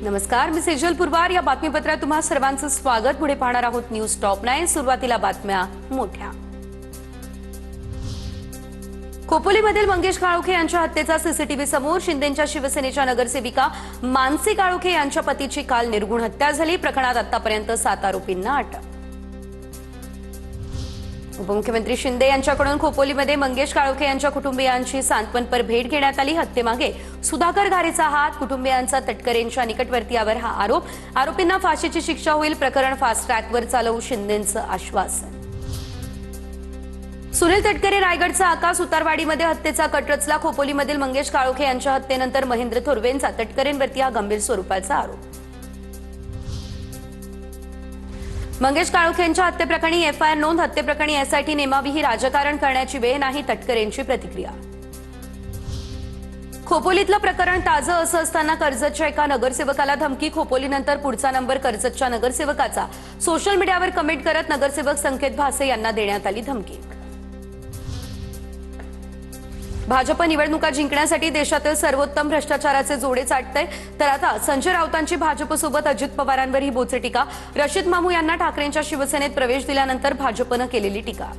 नमस्कार, मी सेजल पुरवार. या बातमीपत्रात तुम्हा सर्वांचं स्वागत. पुढे पाहणार आहोत न्यूज टॉप 9. सुरुवातीला बातम्या मोठ्या. खोपोलीमधील मंगेश काळोखे यांच्या हत्येचा सीसीटीव्ही समोर. शिंदेच्या शिवसेनेच्या नगरसेविका मानसी काळोखे यांच्या पतीची काल निर्घुण हत्या झाली. प्रकरणात आतापर्यंत 7 आरोपींना अटक. उपमुख्यमंत्री शिंदे यांच्याकडून खोपोलीमध्ये मंगेश काळोखे यांच्या कुटुंबियांची सांत्वनपर भेट घेण्यात आली. हत्येमागे सुधाकर घारेचा हात, कुटुंबियांचा तटकरेंच्या निकटवर्तीयावर हा आरोप. आरोपींना फाशीची शिक्षा होईल. प्रकरण फास्ट ट्रॅकवर चालवू, शिंदेंचं आश्वासन. सुनील तटकरे रायगडचा आकाश. उतारवाडीमध्ये हत्येचा कट रचला. खोपोलीमधील मंगेश काळोखे यांच्या हत्येनंतर महेंद्र थोरवेंचा तटकरेंवरती हा गंभीर स्वरूपाचा आरोप. मंगेश काळोखे यांच्या हत्येप्रकरणी एफआयआर नोंद. हत्येप्रकरणी एसआयटी नेमावी. ही राजकारण करण्याची वेळ नाही, तटकरेंची प्रतिक्रिया. खोपोलीतलं प्रकरण ताजं असं असताना कर्जतच्या एका नगरसेवकाला धमकी. खोपोलीनंतर पुढचा नंबर कर्जतच्या नगरसेवकाचा. सोशल मीडियावर कमेंट करत नगरसेवक संकेत भासे यांना देण्यात आली धमकी. भाजप निवडणुका जिंकण्यासाठी देशातील सर्वोत्तम भ्रष्टाचाराचे जोडे चाटतंय. तर आता संजय राऊतांची भाजपसोबत अजित पवारांवर ही बोचरी टीका. रशीद मामू यांना ठाकरेंच्या शिवसेनेत प्रवेश दिल्यानंतर भाजपनं केलेली टीका.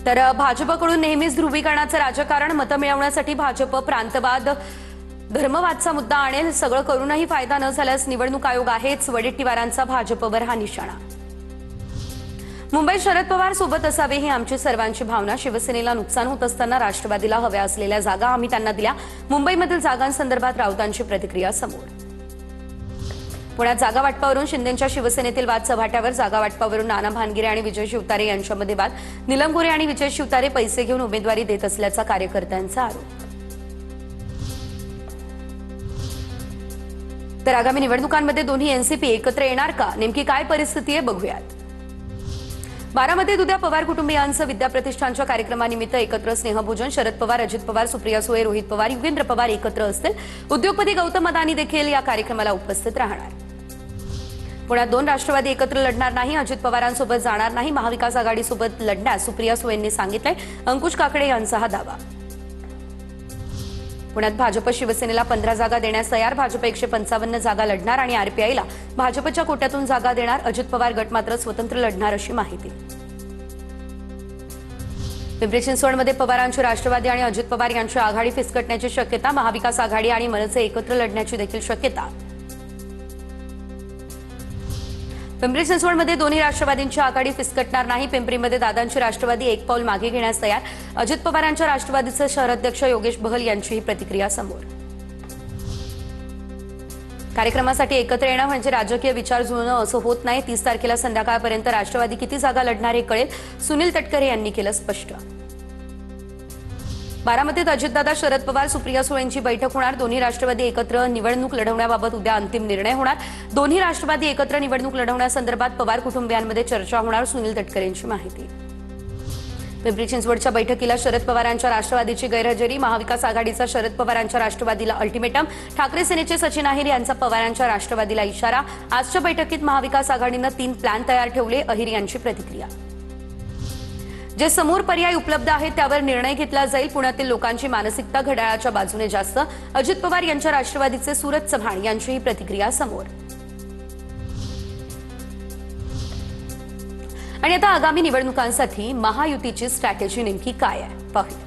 तर भाजपकडून नेहमीच ध्रुवीकरणाचं राजकारण. मतं मिळवण्यासाठी भाजप प्रांतवाद, धर्मवादचा मुद्दा आणेल. सगळं करूनही फायदा न झाल्यास निवडणूक आयोग आहेच. वडेट्टीवारांचा भाजपवर हा निशाणा. मुंबईत शरद पवार सोबत असावे ही आमची सर्वांची भावना. शिवसेनेला नुकसान होत असताना राष्ट्रवादीला हव्या असलेल्या जागा आम्ही त्यांना दिल्या. मुंबईमधील जागांसंदर्भात राऊतांची प्रतिक्रिया समोर. पुण्यात जागा वाटपावरून शिंदेच्या शिवसेनेतील वाद चव्हाट्यावर. जागा वाटपावरून नाना भानगिरे आणि विजय शिवतारे यांच्यामध्ये वाद. नीलम गोरे आणि विजय शिवतारे पैसे घेऊन उमेदवारी देत असल्याचा कार्यकर्त्यांचा आरोप. तर आगामी निवडणुकांमध्ये दोन्ही एनसीपी एकत्र येणार का? नेमकी काय परिस्थिती आहे बघूयात. बारामतीत उद्या पवार कुटुंबियांचं विद्याप्रतिष्ठानच्या कार्यक्रमानिमित्त एकत्र स्नेहभोजन. शरद पवार, अजित पवार, सुप्रिया सुळे, रोहित पवार, युगेंद्र पवार एकत्र असतील. उद्योगपती गौतम अदानी देखील या कार्यक्रमाला उपस्थित राहणार. पुण्यात 2 राष्ट्रवादी एकत्र लढणार नाही. अजित पवारांसोबत जाणार नाही. महाविकास आघाडीसोबत लढण्यास सुप्रिया सुळेंनी सांगितलंय. अंकुश काकडे यांचा हा दावा. पुण्यात भाजप शिवसेनेला 15 जागा देण्यास तयार. भाजप 155 जागा लढणार आणि आरपीआयला भाजपच्या कोट्यातून जागा देणार. अजित पवार गट मात्र स्वतंत्र लढणार अशी माहिती. पिंपरी चिंचवडमध्ये पवारांची राष्ट्रवादी आणि अजित पवार यांची आघाडी फिसकटण्याची शक्यता. महाविकास आघाडी आणि मनसे एकत्र लढण्याची देखील शक्यता. पिंपरी चिंचवडमध्ये दोन्ही राष्ट्रवादींची आघाडी फिसकटणार नाही. पिंपरीमध्ये दादांची राष्ट्रवादी एक पाऊल मागे घेण्यास तयार. अजित पवारांच्या राष्ट्रवादीचे शहराध्यक्ष योगेश बहल यांची ही प्रतिक्रिया समोर. कार्यक्रमासाठी एकत्र येणं म्हणजे राजकीय विचार जुळणं असं होत नाही. 30 तारखेला संध्याकाळपर्यंत राष्ट्रवादी किती जागा लढणार हे कळेल, सुनील तटकरे यांनी केलं स्पष्ट. बारामतीत अजितदादा, शरद पवार, सुप्रिया सुळेंची बैठक होणार. दोन्ही राष्ट्रवादी एकत्र निवडणूक लढवण्याबाबत उद्या अंतिम निर्णय होणार. दोन्ही राष्ट्रवादी एकत्र निवडणूक लढवण्यासंदर्भात पवार कुटुंबियांमध्ये चर्चा होणार. सुनील तटकरेंची माहिती. पिंपरी चिंचवडच्या बैठकीला शरद पवारांच्या राष्ट्रवादीची गैरहजेरी. महाविकास आघाडीचा शरद पवारांच्या राष्ट्रवादीला अल्टिमेटम. ठाकरे सेनेचे सचिन अहिर यांचा पवारांच्या राष्ट्रवादीला इशारा. आजच्या बैठकीत महाविकास आघाडीनं 3 प्लॅन तयार ठेवले. अहिर यांची प्रतिक्रिया. जे समोर पर्याय उपलब्ध आहेत त्यावर निर्णय घेतला जाईल. पुण्यातील लोकांची मानसिकता घड्याळाच्या बाजूने जास्त. अजित पवार यांच्या राष्ट्रवादीचे सूरज चव्हाण यांची ही प्रतिक्रिया समोर. आणि आता आगामी निवडणुकांसाठी महायुतीची स्ट्रॅटेजी नेमकी काय आहे पाहूया.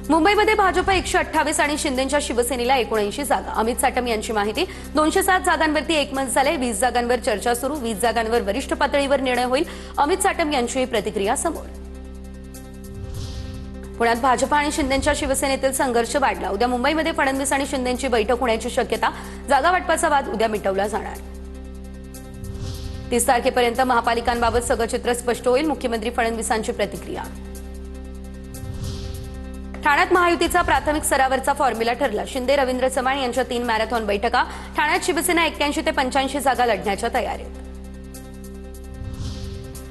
मुंबईमध्ये भाजप 128 आणि शिंदेच्या शिवसेनेला 79 जागा. अमित साटम यांची माहिती. 207 जागांवरती एकमत झाले. 20 जागांवर चर्चा सुरू. 20 जागांवर वरिष्ठ पातळीवर निर्णय होईल. अमित साटम यांची प्रतिक्रिया समोर. पुण्यात भाजप आणि शिंदेच्या शिवसेनेतील संघर्ष वाढला. उद्या मुंबईमध्ये फडणवीस आणि शिंदेची बैठक होण्याची शक्यता. जागा वाटपाचा वाद उद्या मिटवला जाणार. 30 तारखेपर्यंत महापालिकांबाबत सगळं चित्र स्पष्ट होईल. मुख्यमंत्री फडणवीसांची प्रतिक्रिया. ठाण्यात महायुतीचा प्राथमिक स्तरावरचा फॉर्म्युला ठरला. शिंदे, रवींद्र चव्हाण यांच्या 3 मॅरेथॉन बैठका. ठाण्यात शिवसेना 81 ते 85 जागा लढण्याच्या तयारीत.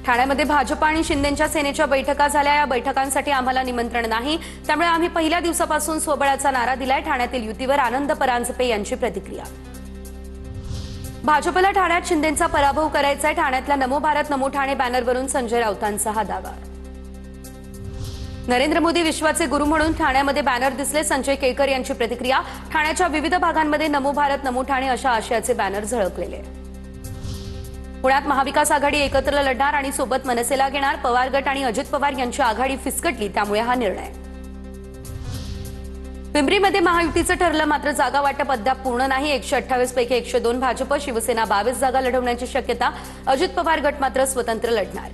ठाण्यामध्ये भाजप आणि शिंदेच्या सेनेच्या बैठका झाल्या. या बैठकांसाठी आम्हाला निमंत्रण नाही, त्यामुळे आम्ही पहिल्या दिवसापासून स्वबळाचा नारा दिलाय. ठाण्यातील युतीवर आनंद परांजपे यांची प्रतिक्रिया. भाजपला ठाण्यात शिंदेचा पराभव करायचा आहे. ठाण्यातल्या नमो भारत नमो ठाणे बॅनरवरून संजय राऊतांचा हा दावा. नरेंद्र मोदी विश्वाचे गुरु म्हणून ठाण्यामध्ये बॅनर दिसले. संजय केळकर यांची प्रतिक्रिया. ठाण्याच्या विविध भागांमध्ये नमो भारत नमो ठाणे अशा आशयाचे बॅनर झळकलेले. पुण्यात महाविकास आघाडी एकत्र लढणार आणि सोबत मनसेला घेणार. पवार गट आणि अजित पवार यांची आघाडी फिसकटली, त्यामुळे हा निर्णय. पिंपरीमध्ये महायुतीचं ठरलं, मात्र जागा वाटप अद्याप पूर्ण नाही. 128 पैकी 102 भाजप, शिवसेना 22 जागा लढवण्याची शक्यता. अजित पवार गट मात्र स्वतंत्र लढणार.